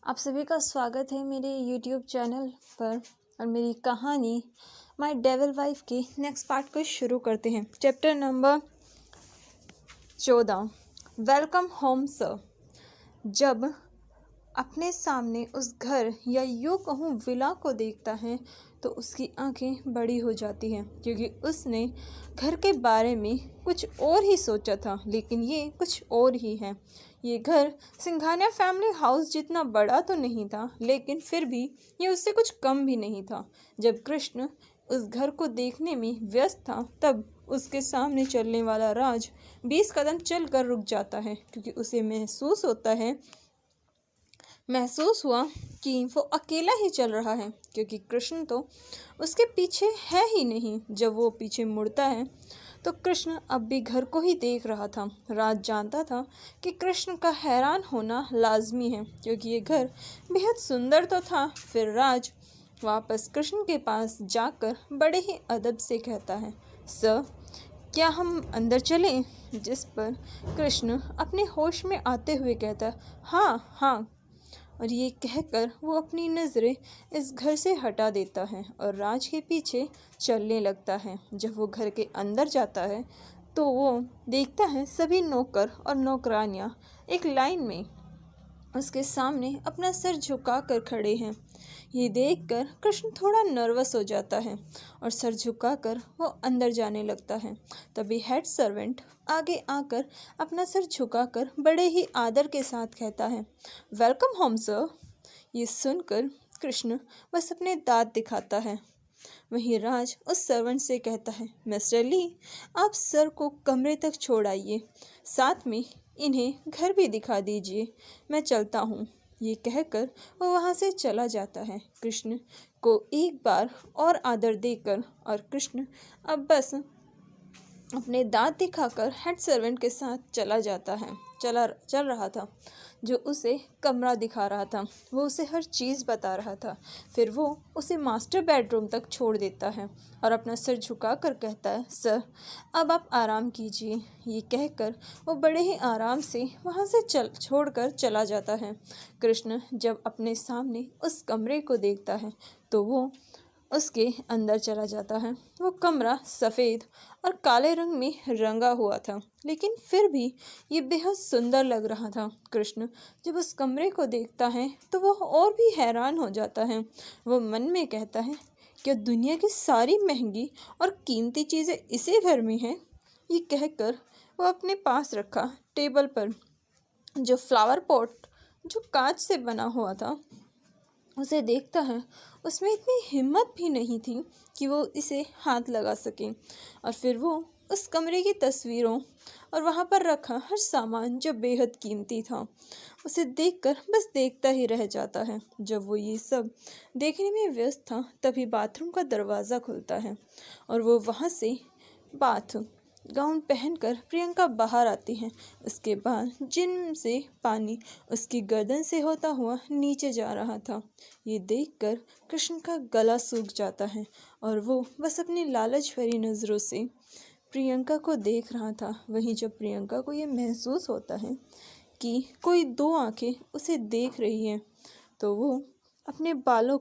आप सभी का स्वागत है मेरे YouTube चैनल पर और मेरी कहानी माय डेविल वाइफ के नेक्स्ट पार्ट को शुरू करते हैं। Chapter number 14 welcome home sir. जब अपने सामने उस घर या यूँ कहूँ विला को देखता है तो उसकी आंखें बड़ी हो जाती हैं, क्योंकि उसने घर के बारे में कुछ और ही सोचा था, लेकिन ये कुछ और ही है। ये घर सिंघानिया फैमिली हाउस जितना बड़ा तो नहीं था, लेकिन फिर भी ये उससे कुछ कम भी नहीं था। जब कृष्ण उस घर को देखने में व्यस्त था, तब उसके सामने चलने वाला राज 20 कदम चल कर रुक जाता है, क्योंकि उसे महसूस हुआ कि वो अकेला ही चल रहा है, क्योंकि कृष्ण तो उसके पीछे है ही नहीं। जब वो पीछे मुड़ता है तो कृष्ण अब भी घर को ही देख रहा था। राज जानता था कि कृष्ण का हैरान होना लाजमी है, क्योंकि ये घर बेहद सुंदर तो था। फिर राज वापस कृष्ण के पास जाकर बड़े ही अदब से कहता है, सर क्या हम अंदर चलें? जिस पर कृष्ण अपने होश में आते हुए कहता है, हाँ हाँ। और ये कहकर वो अपनी नज़रें इस घर से हटा देता है और राज के पीछे चलने लगता है। जब वो घर के अंदर जाता है तो वो देखता है सभी नौकर और नौकरानियाँ एक लाइन में उसके सामने अपना सर झुका कर खड़े हैं। ये देखकर कृष्ण थोड़ा नर्वस हो जाता है और सर झुकाकर वो अंदर जाने लगता है। तभी हेड सर्वेंट आगे आकर अपना सर झुकाकर बड़े ही आदर के साथ कहता है, वेलकम होम सर। ये सुनकर कृष्ण बस अपने दांत दिखाता है। वहीं राज उस सर्वेंट से कहता है, मिस्टर ली, आप सर को कमरे तक छोड़ आइए, साथ में इन्हें घर भी दिखा दीजिए, मैं चलता हूँ। ये कहकर वो वहाँ से चला जाता है। कृष्ण को एक बार और आदर देकर और कृष्ण अब बस अपने दांत दिखाकर हेड सर्वेंट के साथ चल रहा था, जो उसे कमरा दिखा रहा था। वो उसे हर चीज़ बता रहा था। फिर वो उसे मास्टर बेडरूम तक छोड़ देता है और अपना सिर झुका कर कहता है, सर अब आप आराम कीजिए। ये कहकर वो बड़े ही आराम से वहाँ से छोड़कर चला जाता है। कृष्ण जब अपने सामने उस कमरे को देखता है तो वो उसके अंदर चला जाता है। वो कमरा सफ़ेद और काले रंग में रंगा हुआ था, लेकिन फिर भी ये बेहद सुंदर लग रहा था। कृष्ण जब उस कमरे को देखता है तो वो और भी हैरान हो जाता है। वो मन में कहता है, क्या दुनिया की सारी महंगी और कीमती चीज़ें इसी घर में हैं? ये कहकर वो अपने पास रखा टेबल पर जो फ्लावर पॉट जो कांच से बना हुआ था उसे देखता है। उसमें इतनी हिम्मत भी नहीं थी कि वो इसे हाथ लगा सके। और फिर वो उस कमरे की तस्वीरों और वहाँ पर रखा हर सामान जो बेहद कीमती था उसे देखकर बस देखता ही रह जाता है। जब वो ये सब देखने में व्यस्त था, तभी बाथरूम का दरवाज़ा खुलता है और वो वहाँ से बाथ गाउन पहनकर प्रियंका बाहर आती है। उसके बाद जिम से पानी उसकी गर्दन से होता हुआ नीचे जा रहा था। ये देखकर कृष्ण का गला सूख जाता है और वो बस अपनी लालच भरी नज़रों से प्रियंका को देख रहा था। वहीं जब प्रियंका को ये महसूस होता है कि कोई दो आंखें उसे देख रही हैं, तो वो अपने बालों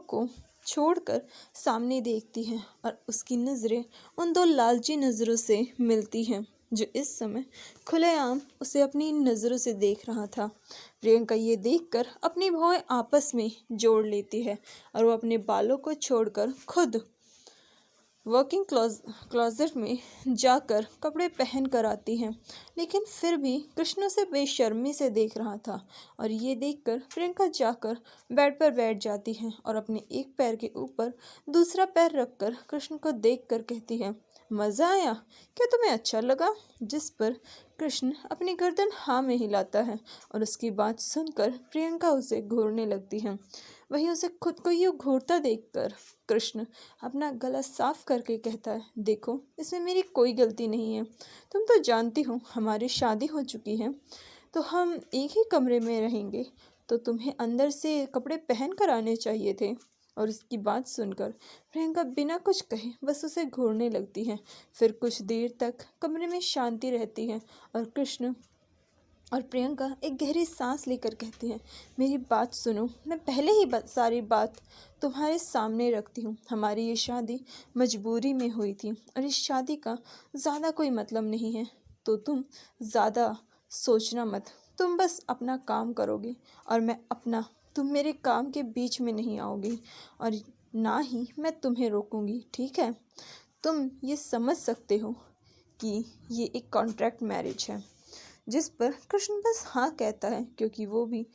को छोड़कर सामने देखती है और उसकी नज़रें उन दो लालची नज़रों से मिलती हैं जो इस समय खुलेआम उसे अपनी नज़रों से देख रहा था। प्रियंका ये देखकर अपनी भौहें आपस में जोड़ लेती है और वो अपने बालों को छोड़कर खुद वर्किंग क्लोजेट में जाकर कपड़े पहन कर आती हैं, लेकिन फिर भी कृष्ण उसे बेशर्मी से देख रहा था। और ये देखकर प्रियंका जाकर बेड पर बैठ जाती है और अपने एक पैर के ऊपर दूसरा पैर रखकर कृष्ण को देखकर कहती है, मज़ा आया? क्या तुम्हें अच्छा लगा? जिस पर कृष्ण अपनी गर्दन हाँ में हिलाता है और उसकी बात सुनकर प्रियंका उसे घूरने लगती है। वहीं उसे खुद को यूँ घूरता देखकर कृष्ण अपना गला साफ करके कहता है, देखो इसमें मेरी कोई गलती नहीं है। तुम तो जानती हो हमारी शादी हो चुकी है, तो हम एक ही कमरे में रहेंगे, तो तुम्हें अंदर से कपड़े पहन कर आने चाहिए थे। और उसकी बात सुनकर प्रियंका बिना कुछ कहे बस उसे घूरने लगती है। फिर कुछ देर तक कमरे में शांति रहती है और कृष्ण और प्रियंका एक गहरी सांस लेकर कहती है, मेरी बात सुनो, मैं पहले ही सारी बात तुम्हारे सामने रखती हूँ। हमारी ये शादी मजबूरी में हुई थी और इस शादी का ज़्यादा कोई मतलब नहीं है, तो तुम ज़्यादा सोचना मत। तुम बस अपना काम करोगे और मैं अपना। तुम मेरे काम के बीच में नहीं आओगी और ना ही मैं तुम्हें रोकूंगी, ठीक है? तुम ये समझ सकते हो कि ये एक कॉन्ट्रैक्ट मैरिज है। जिस पर कृष्ण बस हाँ कहता है, क्योंकि वो भी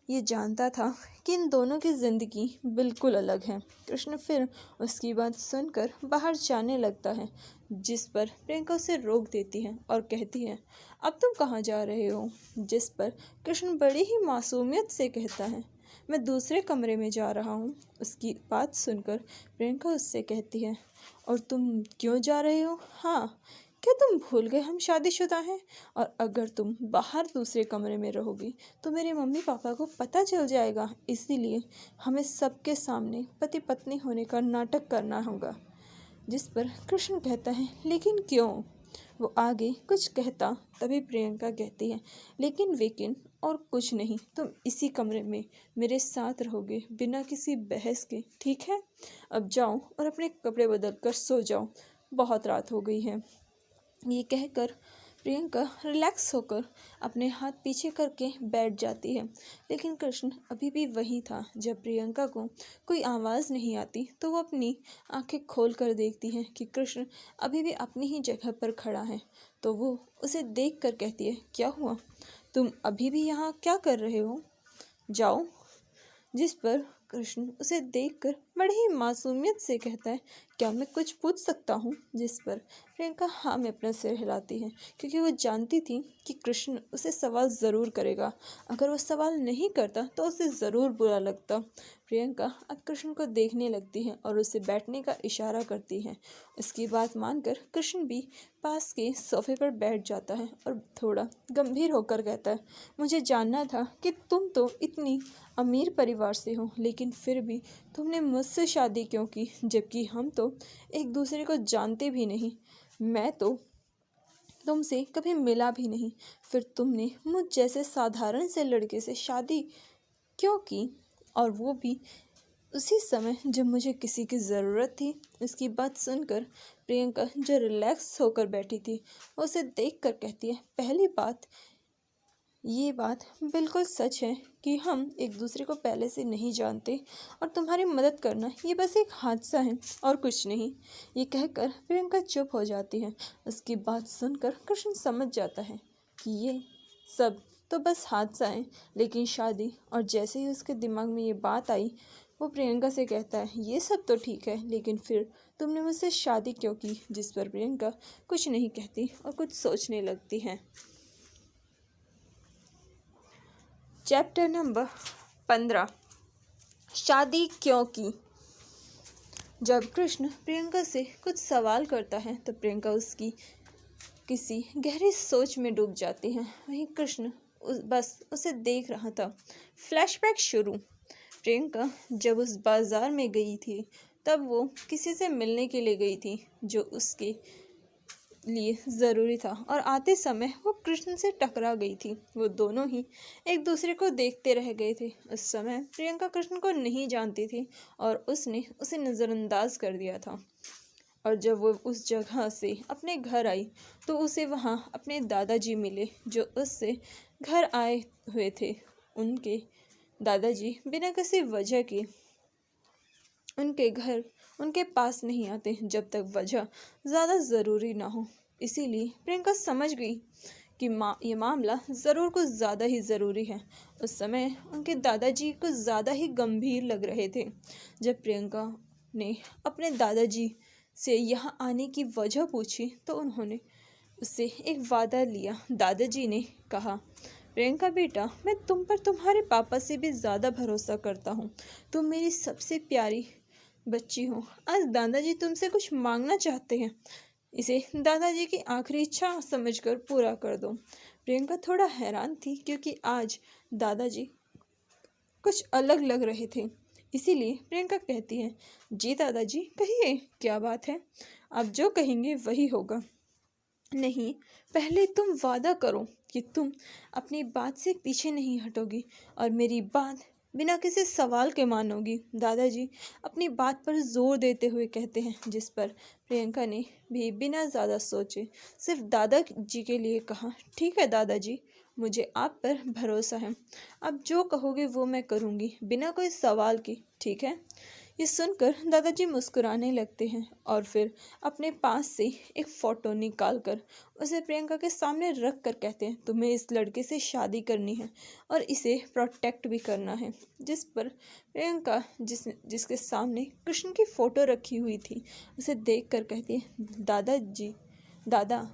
ये जानता था कि इन दोनों की ज़िंदगी बिल्कुल अलग है। कृष्ण फिर उसकी बात सुनकर बाहर जाने लगता है, जिस पर प्रियंका उसे रोक देती है और कहती है, अब तुम कहाँ जा रहे हो? जिस पर कृष्ण बड़ी ही मासूमियत से कहता है, मैं दूसरे कमरे में जा रहा हूँ। उसकी बात सुनकर प्रियंका उससे कहती है, और तुम क्यों जा रहे हो? हाँ, क्या तुम भूल गए हम शादीशुदा हैं? और अगर तुम बाहर दूसरे कमरे में रहोगी तो मेरे मम्मी पापा को पता चल जाएगा, इसीलिए हमें सबके सामने पति पत्नी होने का नाटक करना होगा। जिस पर कृष्ण कहता है, लेकिन क्यों? वो आगे कुछ कहता, तभी प्रियंका कहती है, लेकिन और कुछ नहीं, तुम इसी कमरे में मेरे साथ रहोगे बिना किसी बहस के, ठीक है? अब जाओ और अपने कपड़े बदल कर सो जाओ, बहुत रात हो गई है। ये कहकर प्रियंका रिलैक्स होकर अपने हाथ पीछे करके बैठ जाती है, लेकिन कृष्ण अभी भी वही था। जब प्रियंका को कोई आवाज़ नहीं आती तो वो अपनी आंखें खोल कर देखती है कि कृष्ण अभी भी अपनी ही जगह पर खड़ा है। तो वो उसे देख कर कहती है, क्या हुआ? तुम अभी भी यहाँ क्या कर रहे हो? जाओ। जिस पर कृष्ण उसे देखकर बड़ी ही मासूमियत से कहता है, क्या मैं कुछ पूछ सकता हूँ? जिस पर प्रियंका हाँ में अपना सिर हिलाती है, क्योंकि वो जानती थी कि कृष्ण उसे सवाल ज़रूर करेगा। अगर वो सवाल नहीं करता तो उसे ज़रूर बुरा लगता। प्रियंका अब कृष्ण को देखने लगती है और उसे बैठने का इशारा करती है। उसकी बात मानकर कृष्ण भी पास के सोफे पर बैठ जाता है और थोड़ा गंभीर होकर कहता है, मुझे जानना था कि तुम तो इतनी अमीर परिवार से हो, लेकिन फिर भी तुमने मुझसे शादी क्यों की, जबकि हम तो एक दूसरे को जानते भी नहीं। मैं तो तुमसे कभी मिला भी नहीं, फिर तुमने मुझ जैसे साधारण से लड़के से शादी क्यों की? और वो भी उसी समय जब मुझे किसी की ज़रूरत थी। उसकी बात सुनकर प्रियंका जो रिलैक्स होकर बैठी थी, उसे देखकर कहती है, पहली बात, ये बात बिल्कुल सच है कि हम एक दूसरे को पहले से नहीं जानते और तुम्हारी मदद करना ये बस एक हादसा है और कुछ नहीं। ये कहकर प्रियंका चुप हो जाती है। उसकी बात सुनकर कृष्ण समझ जाता है कि ये सब तो बस हादसा है, लेकिन शादी, और जैसे ही उसके दिमाग में ये बात आई, वो प्रियंका से कहता है, ये सब तो ठीक है, लेकिन फिर तुमने मुझसे शादी क्यों की? जिस पर प्रियंका कुछ नहीं कहती और कुछ सोचने लगती है। चैप्टर नंबर 15, शादी क्यों की। जब कृष्ण प्रियंका से कुछ सवाल करता है तो प्रियंका उसकी किसी गहरी सोच में डूब जाती है। वहीं कृष्ण बस उसे देख रहा था। फ्लैशबैक शुरू। प्रियंका जब उस बाजार में गई थी तब वो किसी से मिलने के लिए गई थी जो उसके लिए ज़रूरी था, और आते समय वो कृष्ण से टकरा गई थी। वो दोनों ही एक दूसरे को देखते रह गए थे। उस समय प्रियंका कृष्ण को नहीं जानती थी और उसने उसे नज़रअंदाज कर दिया था। और जब वो उस जगह से अपने घर आई तो उसे वहाँ अपने दादाजी मिले जो उससे घर आए हुए थे। उनके दादाजी बिना किसी वजह के उनके घर उनके पास नहीं आते जब तक वजह ज़्यादा ज़रूरी ना हो। इसीलिए प्रियंका समझ गई कि ये मामला ज़रूर कुछ ज़्यादा ही ज़रूरी है। उस समय उनके दादाजी कुछ ज़्यादा ही गंभीर लग रहे थे। जब प्रियंका ने अपने दादाजी से यहाँ आने की वजह पूछी तो उन्होंने उससे एक वादा लिया। दादाजी ने कहा, प्रियंका बेटा, मैं तुम पर तुम्हारे पापा से भी ज़्यादा भरोसा करता हूँ। तुम मेरी सबसे प्यारी बच्ची हो। आज दादाजी तुमसे कुछ मांगना चाहते हैं, इसे दादाजी की आखिरी इच्छा समझकर पूरा कर दो। प्रियंका थोड़ा हैरान थी क्योंकि आज दादाजी कुछ अलग लग रहे थे। इसीलिए प्रियंका कहती है, जी दादाजी कहिए, क्या बात है? आप जो कहेंगे वही होगा। नहीं, पहले तुम वादा करो कि तुम अपनी बात से पीछे नहीं हटोगी और मेरी बात बिना किसी सवाल के मानोगी। दादाजी अपनी बात पर जोर देते हुए कहते हैं, जिस पर प्रियंका ने भी बिना ज़्यादा सोचे सिर्फ दादाजी के लिए कहा, ठीक है दादाजी, मुझे आप पर भरोसा है। आप जो कहोगे वो मैं करूँगी, बिना कोई सवाल के, ठीक है। ये सुनकर दादाजी मुस्कुराने लगते हैं और फिर अपने पास से एक फ़ोटो निकालकर उसे प्रियंका के सामने रख कर कहते हैं, तुम्हें इस लड़के से शादी करनी है और इसे प्रोटेक्ट भी करना है। जिस पर प्रियंका जिसके सामने कृष्ण की फ़ोटो रखी हुई थी उसे देख कर कहती है, दादा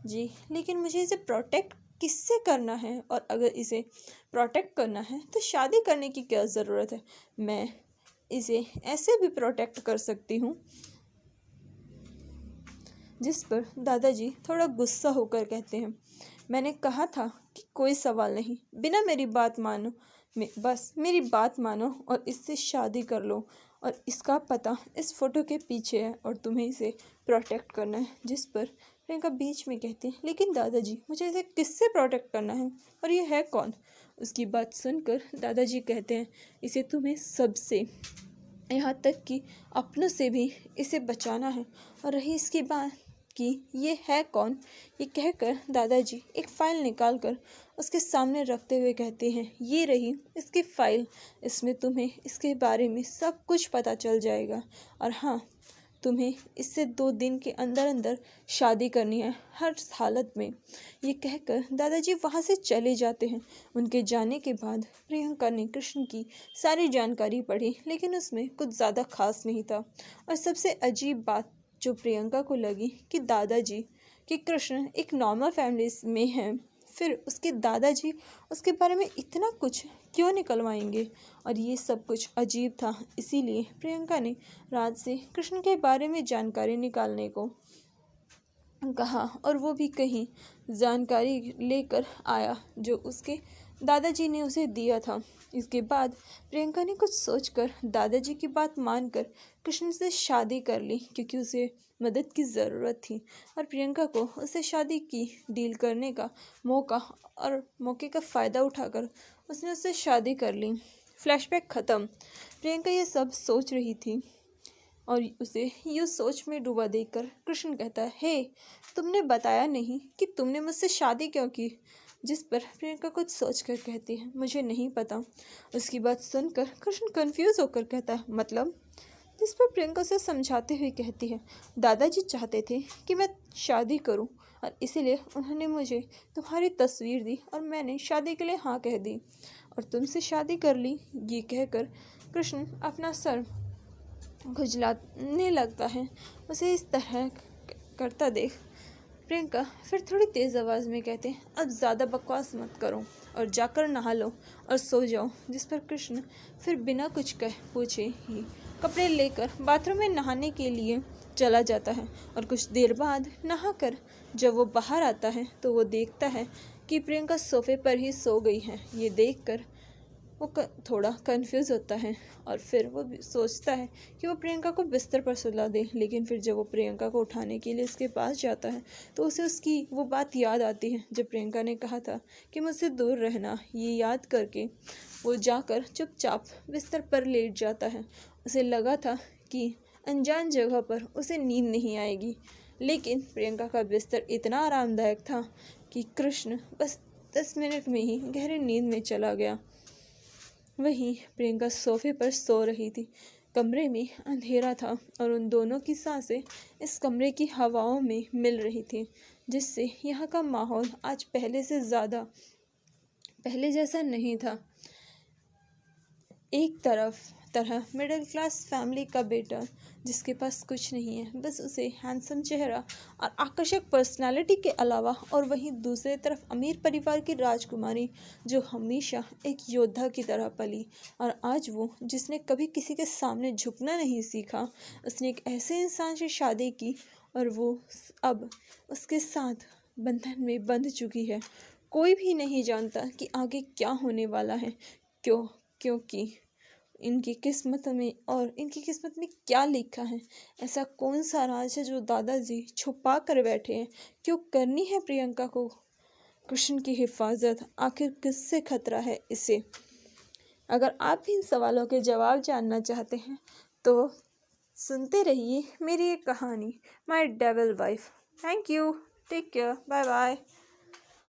जी, लेकिन मुझे इसे प्रोटेक्ट किससे करना है? और अगर इसे प्रोटेक्ट करना है तो शादी करने की क्या ज़रूरत है? मैं इसे ऐसे भी प्रोटेक्ट कर सकती हूँ। जिस पर दादाजी थोड़ा गुस्सा होकर कहते हैं, मैंने कहा था कि कोई सवाल नहीं, बिना मेरी बात मानो, बस मेरी बात मानो और इससे शादी कर लो। और इसका पता इस फोटो के पीछे है और तुम्हें इसे प्रोटेक्ट करना है। जिस पर प्रियंका बीच में कहती है, लेकिन दादाजी, मुझे इसे किससे प्रोटेक्ट करना है और ये है कौन? उसकी बात सुनकर दादाजी कहते हैं, इसे तुम्हें सबसे, यहाँ तक कि अपनों से भी इसे बचाना है। और रही इसकी बात कि ये है कौन, ये कहकर दादाजी एक फ़ाइल निकालकर उसके सामने रखते हुए कहते हैं, ये रही इसकी फ़ाइल, इसमें तुम्हें इसके बारे में सब कुछ पता चल जाएगा। और हाँ, तुम्हें इससे 2 दिन के अंदर अंदर शादी करनी है, हर हालत में। ये कहकर दादाजी वहाँ से चले जाते हैं। उनके जाने के बाद प्रियंका ने कृष्ण की सारी जानकारी पढ़ी, लेकिन उसमें कुछ ज़्यादा खास नहीं था। और सबसे अजीब बात जो प्रियंका को लगी कि कृष्ण एक नॉर्मल फैमिली में है, फिर उसके दादाजी उसके बारे में इतना कुछ क्यों निकलवाएंगे? और ये सब कुछ अजीब था। इसीलिए प्रियंका ने राज से कृष्ण के बारे में जानकारी निकालने को कहा और वो भी कहीं जानकारी लेकर आया जो उसके दादाजी ने उसे दिया था। इसके बाद प्रियंका ने कुछ सोचकर दादाजी की बात मानकर कृष्ण से शादी कर ली, क्योंकि उसे मदद की ज़रूरत थी और प्रियंका को उससे शादी की डील करने का मौके का फ़ायदा उठाकर उसने उससे शादी कर ली। फ्लैशबैक ख़त्म। प्रियंका ये सब सोच रही थी और उसे यूँ सोच में डूबा देखकर कृष्ण कहता है, हे, तुमने बताया नहीं कि तुमने मुझसे शादी क्यों की? जिस पर प्रियंका कुछ सोच कर कहती है, मुझे नहीं पता। उसकी बात सुनकर कृष्ण कंफ्यूज होकर कहता है, मतलब? जिस पर प्रियंका उसे समझाते हुए कहती है, दादाजी चाहते थे कि मैं शादी करूं और इसीलिए उन्होंने मुझे तुम्हारी तस्वीर दी और मैंने शादी के लिए हाँ कह दी और तुमसे शादी कर ली। ये कहकर कृष्ण अपना सर खुजलाने लगता है। उसे इस तरह करता देख प्रियंका फिर थोड़ी तेज़ आवाज़ में कहते हैं, अब ज़्यादा बकवास मत करो और जाकर नहा लो और सो जाओ। जिस पर कृष्ण फिर बिना कुछ पूछे ही कपड़े लेकर बाथरूम में नहाने के लिए चला जाता है और कुछ देर बाद नहाकर जब वो बाहर आता है तो वो देखता है कि प्रियंका सोफे पर ही सो गई है। ये देखकर वो थोड़ा कंफ्यूज होता है और फिर वो सोचता है कि वो प्रियंका को बिस्तर पर सुला दे, लेकिन फिर जब वो प्रियंका को उठाने के लिए उसके पास जाता है तो उसे उसकी वो बात याद आती है जब प्रियंका ने कहा था कि मुझसे दूर रहना। ये याद करके वो जाकर चुपचाप बिस्तर पर लेट जाता है। उसे लगा था कि अनजान जगह पर उसे नींद नहीं आएगी, लेकिन प्रियंका का बिस्तर इतना आरामदायक था कि कृष्ण बस 10 मिनट में ही गहरी नींद में चला गया। वहीं प्रियंका सोफे पर सो रही थी। कमरे में अंधेरा था और उन दोनों की सांसें इस कमरे की हवाओं में मिल रही थी, जिससे यहाँ का माहौल आज पहले जैसा नहीं था। एक तरह मिडिल क्लास फैमिली का बेटा जिसके पास कुछ नहीं है, बस उसे हैंडसम चेहरा और आकर्षक पर्सनालिटी के अलावा, और वहीं दूसरी तरफ अमीर परिवार की राजकुमारी जो हमेशा एक योद्धा की तरह पली। और आज वो जिसने कभी किसी के सामने झुकना नहीं सीखा, उसने एक ऐसे इंसान से शादी की और वो अब उसके साथ बंधन में बंध चुकी है। कोई भी नहीं जानता कि आगे क्या होने वाला है, क्योंकि इनकी किस्मत में क्या लिखा है। ऐसा कौन सा राज है जो दादाजी छुपा कर बैठे हैं? क्यों करनी है प्रियंका को कृष्ण की हिफाजत आखिर किससे खतरा है इसे? अगर आप भी इन सवालों के जवाब जानना चाहते हैं तो सुनते रहिए मेरी ये कहानी, my devil wife. Thank you, take care, bye bye.